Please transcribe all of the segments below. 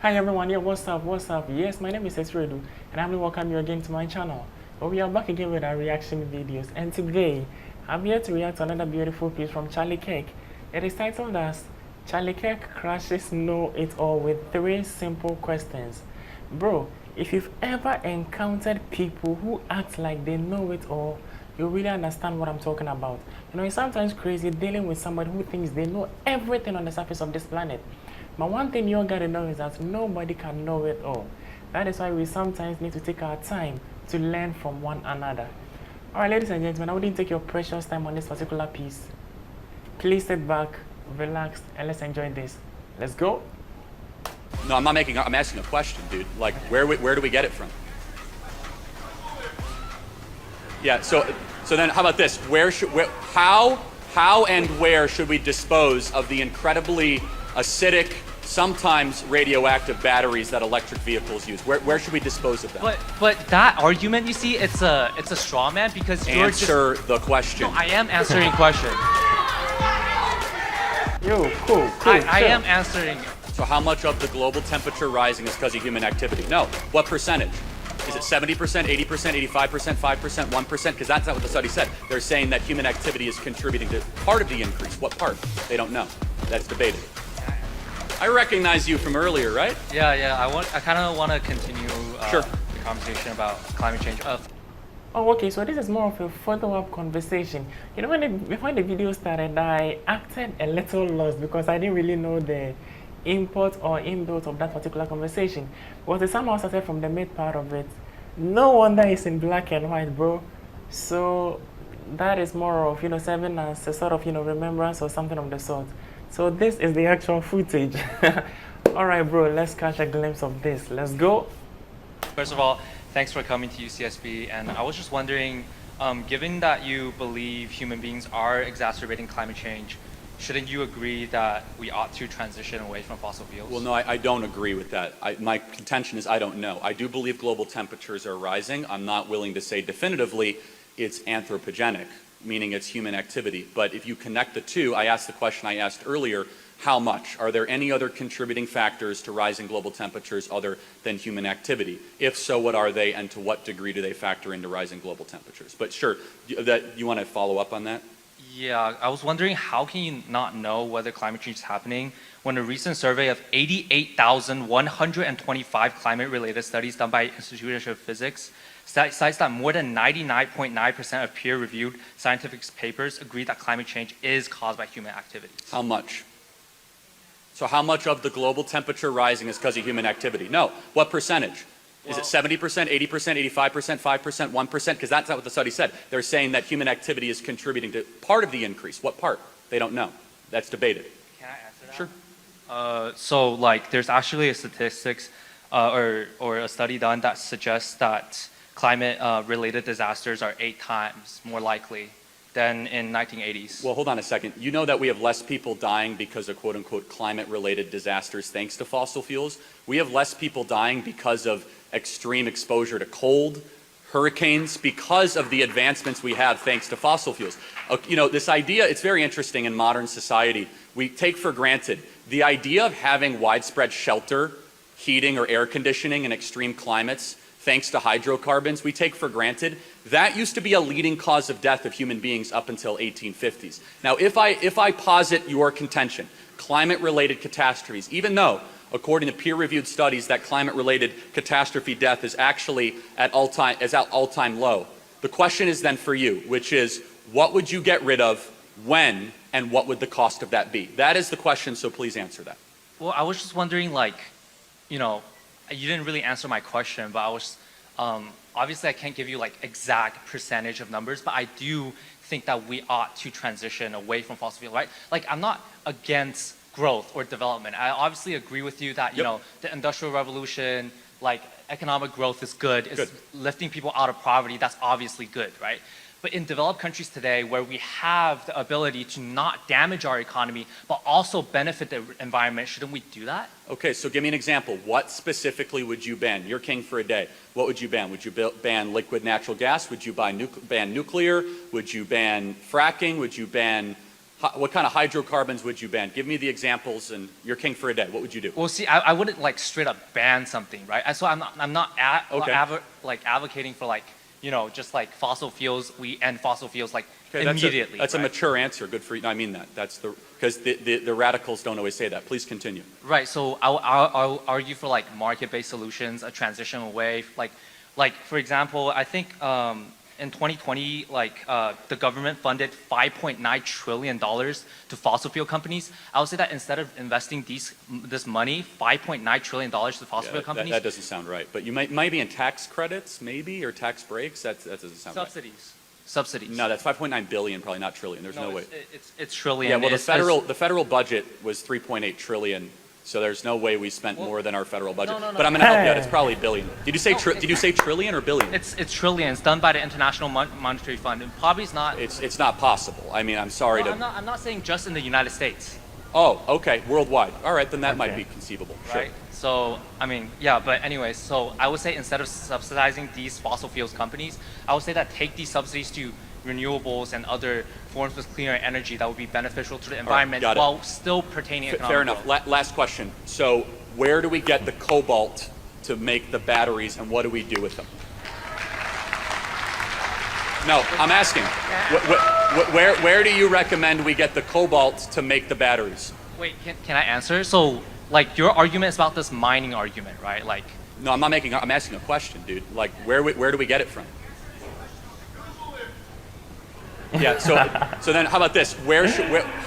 Hi everyone, yeah, what's up, Yes, my name is Esredu, and I'm going to welcome you again to my channel. But we are back again with our reaction videos, and today, I'm here to react to another beautiful piece from Charlie Kirk. It is titled as, Charlie Kirk crashes know-it-all with 3 simple questions. Bro, if you've ever encountered people who act like they know it all, you really understand what I'm talking about. You know, it's sometimes crazy dealing with somebody who thinks they know everything on the surface of this planet. But one thing you gotta know is that nobody can know it all. That is why we sometimes need to take our time to learn from one another. Alright, ladies and gentlemen, I wouldn't take your precious time on this particular piece. Please sit back, relax, and let's enjoy this. Let's go. No, I'm not making. I'm asking a question, dude. Like, where do we get it from? Yeah. So then, how about this? How and where should we dispose of the incredibly acidic, sometimes radioactive batteries that electric vehicles use? Where should we dispose of them? But that argument, you see, it's a straw man because you're Answer the question. No, I am answering question. Yo, cool. I am answering. So how much of the global temperature rising is because of human activity? No. What percentage? Is it 70%, 80%, 85%, 5%, 1%? Because that's not what the study said. They're saying that human activity is contributing to part of the increase. What part? They don't know. That's debated. I recognize you from earlier, right? Yeah. I kind of want to continue Sure. the conversation about climate change. Oh, okay, so this is more of a follow-up conversation. You know, before the video started, I acted a little lost because I didn't really know the import or inbuilt of that particular conversation. But it somehow started from the mid part of it. No wonder it's in black and white, bro. So that is more of, serving as a sort of, remembrance or something of the sort. So this is the actual footage. All right, bro, let's catch a glimpse of this. Let's go. First of all, thanks for coming to UCSB. And I was just wondering, given that you believe human beings are exacerbating climate change, shouldn't you agree that we ought to transition away from fossil fuels? Well, no, I don't agree with that. My contention is I don't know. I do believe global temperatures are rising. I'm not willing to say definitively it's anthropogenic, meaning it's human activity. But if you connect the two, I asked the question I asked earlier, how much? Are there any other contributing factors to rising global temperatures other than human activity? If so, what are they, and to what degree do they factor into rising global temperatures? But sure, you want to follow up on that? Yeah, I was wondering, how can you not know whether climate change is happening when a recent survey of 88,125 climate-related studies done by Institute of Physics cites that more than 99.9% of peer-reviewed scientific papers agree that climate change is caused by human activities? How much? So how much of the global temperature rising is because of human activity? No. What percentage? Is it 70%, 80%, 85%, 5%, 1%? Because that's not what the study said. They're saying that human activity is contributing to part of the increase. What part? They don't know. That's debated. Can I answer that? Sure. So, like, there's actually a statistics or a study done that suggests that climate-related disasters are 8 times more likely than in 1980s. Well, hold on a second. You know that we have less people dying because of quote-unquote climate-related disasters thanks to fossil fuels? We have less people dying because of extreme exposure to cold, hurricanes, because of the advancements we have thanks to fossil fuels. You know, this idea, it's very interesting in modern society. We take for granted the idea of having widespread shelter, heating, or air conditioning in extreme climates thanks to hydrocarbons, we take for granted. That used to be a leading cause of death of human beings up until 1850s. Now, if I posit your contention, climate-related catastrophes, even though, according to peer-reviewed studies, that climate-related catastrophe death is actually at all-time low, the question is then for you, which is, what would you get rid of, when, and what would the cost of that be? That is the question, so please answer that. Well, I was just wondering, like, you didn't really answer my question, but I was, obviously I can't give you like exact percentage of numbers, but I do think that we ought to transition away from fossil fuel, right? Like, I'm not against growth or development. I obviously agree with you that, the Industrial Revolution, like, economic growth is good. It's lifting people out of poverty. That's obviously good, right? But in developed countries today, where we have the ability to not damage our economy, but also benefit the environment, shouldn't we do that? Okay, so give me an example. What specifically would you ban? You're king for a day. What would you ban? Would you ban liquid natural gas? Would you ban nuclear? Would you ban fracking? Would you ban What kind of hydrocarbons would you ban? Give me the examples, and you're king for a day. What would you do? Well, see, I wouldn't like straight up ban something, right? So I'm not Okay. advocating for like, you know, just like fossil fuels. We end fossil fuels like Okay, immediately. That's a right? mature answer. Good for you. No, I mean that. That's because the radicals don't always say that. Please continue. Right. So I'll argue for like market-based solutions, a transition away. Like for example, I think in 2020, like the government funded $5.9 trillion to fossil fuel companies. I would say that instead of investing this money, $5.9 trillion to fossil fuel companies. That doesn't sound right. But you might be in tax credits, maybe, or tax breaks. That doesn't sound Subsidies. right. Subsidies. No, that's 5.9 billion, probably not trillion. There's no way. It's trillion. Yeah, well, the federal budget was 3.8 trillion. So there's no way we spent more than our federal budget. No. But I'm going to help you out. It's probably billion. Did you say trillion or billion? It's trillions done by the International Monetary Fund. And probably it's not. It's not possible. I mean, I'm sorry to. I'm not saying just in the United States. Oh, okay, worldwide. All right, then that might be conceivable. Sure. Right. So I mean, yeah. But anyways, so I would say instead of subsidizing these fossil fuels companies, I would say that take these subsidies to renewables and other forms of cleaner energy that would be beneficial to the environment while still pertaining economic Fair enough. growth. Last question. So where do we get the cobalt to make the batteries, and what do we do with them? No, I'm asking. Where do you recommend we get the cobalt to make the batteries? Wait, can I answer? So like your argument is about this mining argument, right? Like. No, I'm asking a question, dude. Like where do we get it from? Yeah. So then, how about this?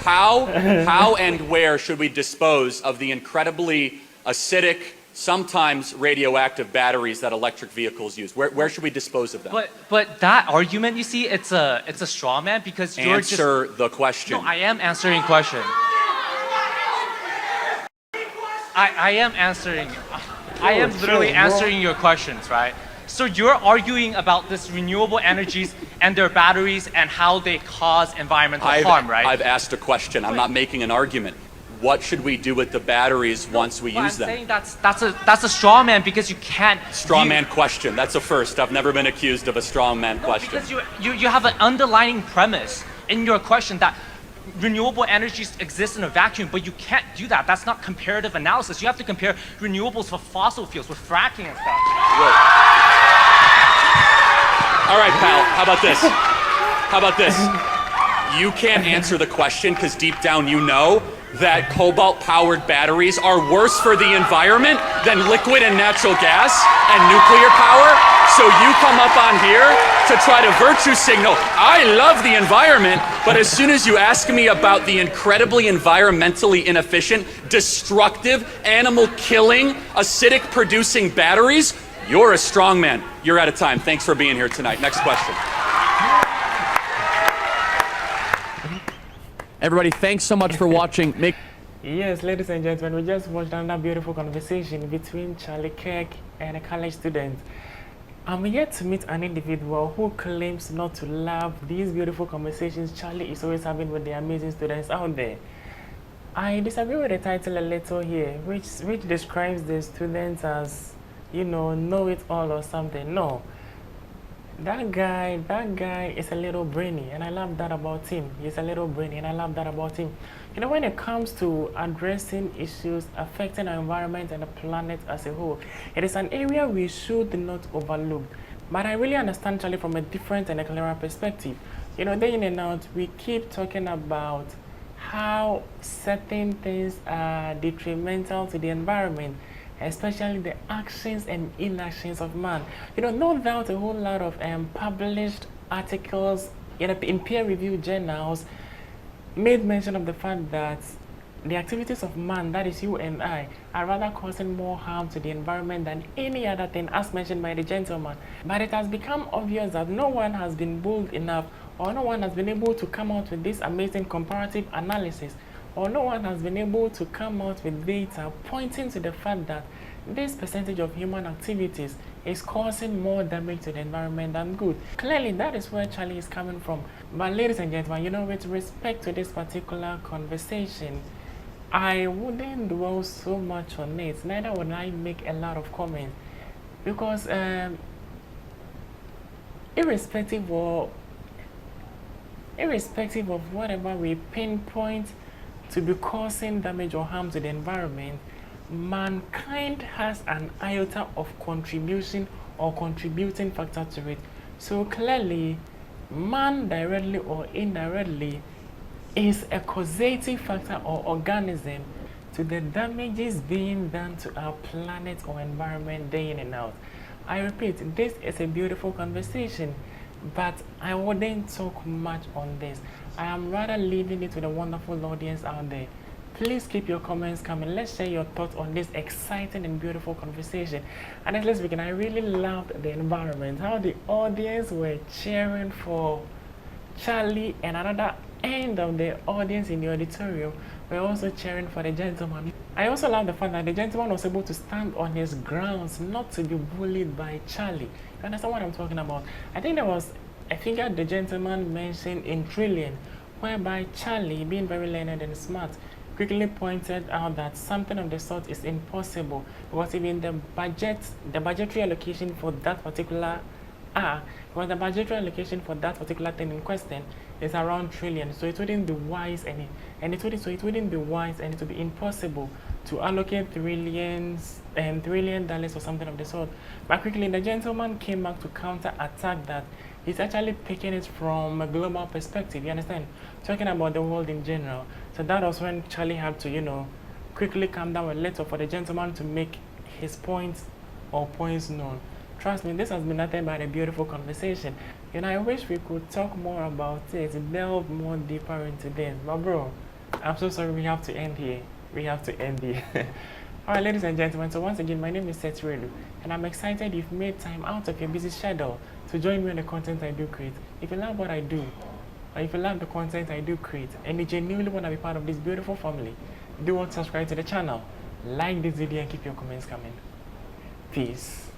How and where should we dispose of the incredibly acidic, sometimes radioactive batteries that electric vehicles use? Where should we dispose of them? But that argument, you see, it's a straw man because you're Answer the question. No, I am answering question. I am answering. I am literally answering your questions, right? So you're arguing about this renewable energies and their batteries and how they cause environmental harm, right? I've asked a question. I'm not making an argument. What should we do with the batteries once we use them? I'm saying that's a straw man because you can't. Straw man question. That's a first. I've never been accused of a straw man question. Because you have an underlying premise in your question that renewable energies exist in a vacuum, but you can't do that. That's not comparative analysis. You have to compare renewables with fossil fuels, with fracking and stuff. Right. All right, pal, how about this? You can't answer the question because deep down you know that cobalt-powered batteries are worse for the environment than liquid and natural gas and nuclear power. So you come up on here to try to virtue signal, I love the environment, but as soon as you ask me about the incredibly environmentally inefficient, destructive, animal-killing, acidic-producing batteries, you're a strong man. You're out of time. Thanks for being here tonight. Next question. Everybody, thanks so much for watching. Yes, ladies and gentlemen, we just watched another beautiful conversation between Charlie Kirk and a college student. I'm yet to meet an individual who claims not to love these beautiful conversations Charlie is always having with the amazing students out there. I disagree with the title a little here, which describes the students as, you know it all or something. No. That guy is a little brainy, and I love that about him. He's a little brainy, and I love that about him. You know, when it comes to addressing issues affecting our environment and the planet as a whole, it is an area we should not overlook. But I really understand Charlie from a different and a clearer perspective. You know, day in and out, we keep talking about how certain things are detrimental to the environment, especially the actions and inactions of man. You know, no doubt a whole lot of published articles in peer-reviewed journals made mention of the fact that the activities of man, that is you and I, are rather causing more harm to the environment than any other thing, as mentioned by the gentleman. But it has become obvious that no one has been bold enough, or no one has been able to come out with this amazing comparative analysis, or no one has been able to come out with data pointing to the fact that this percentage of human activities is causing more damage to the environment than good. Clearly, that is where Charlie is coming from. But ladies and gentlemen, you know, with respect to this particular conversation, I wouldn't dwell so much on it, neither would I make a lot of comments, because irrespective or irrespective of whatever we pinpoint to be causing damage or harm to the environment, mankind has an iota of contribution or contributing factor to it. So clearly, man directly or indirectly is a causative factor or organism to the damages being done to our planet or environment day in and out. I repeat, this is a beautiful conversation, but I wouldn't talk much on this. I am rather leaving it to the wonderful audience out there. Please keep your comments coming. Let's share your thoughts on this exciting and beautiful conversation. And let's begin. I really loved the environment, how the audience were cheering for Charlie, and another end of the audience in the auditorium were also cheering for the gentleman. I also love the fact that the gentleman was able to stand on his grounds, not to be bullied by Charlie. You understand what I'm talking about? I think there was a figure the gentleman mentioned in trillion, whereby Charlie, being very learned and smart, quickly pointed out that something of the sort is impossible because even the budgetary allocation for that particular because the budgetary allocation for that particular thing in question is around trillion, so it wouldn't be wise it wouldn't be wise and it would be impossible to allocate trillions and trillion dollars or something of the sort. But quickly the gentleman came back to counter attack that he's actually picking it from a global perspective, you understand, talking about the world in general. So that was when Charlie had to, quickly calm down a little for the gentleman to make his points or points known. Trust me, this has been nothing but a beautiful conversation. I wish we could talk more about it, delve more deeper into this. But bro, I'm so sorry, we have to end here. Alright, ladies and gentlemen, so once again, my name is Seth Redu, and I'm excited you've made time out of your busy schedule to join me on the content I do create. If you love what I do, or if you love the content I do create, and you genuinely want to be part of this beautiful family, do want to subscribe to the channel, like this video, and keep your comments coming. Peace.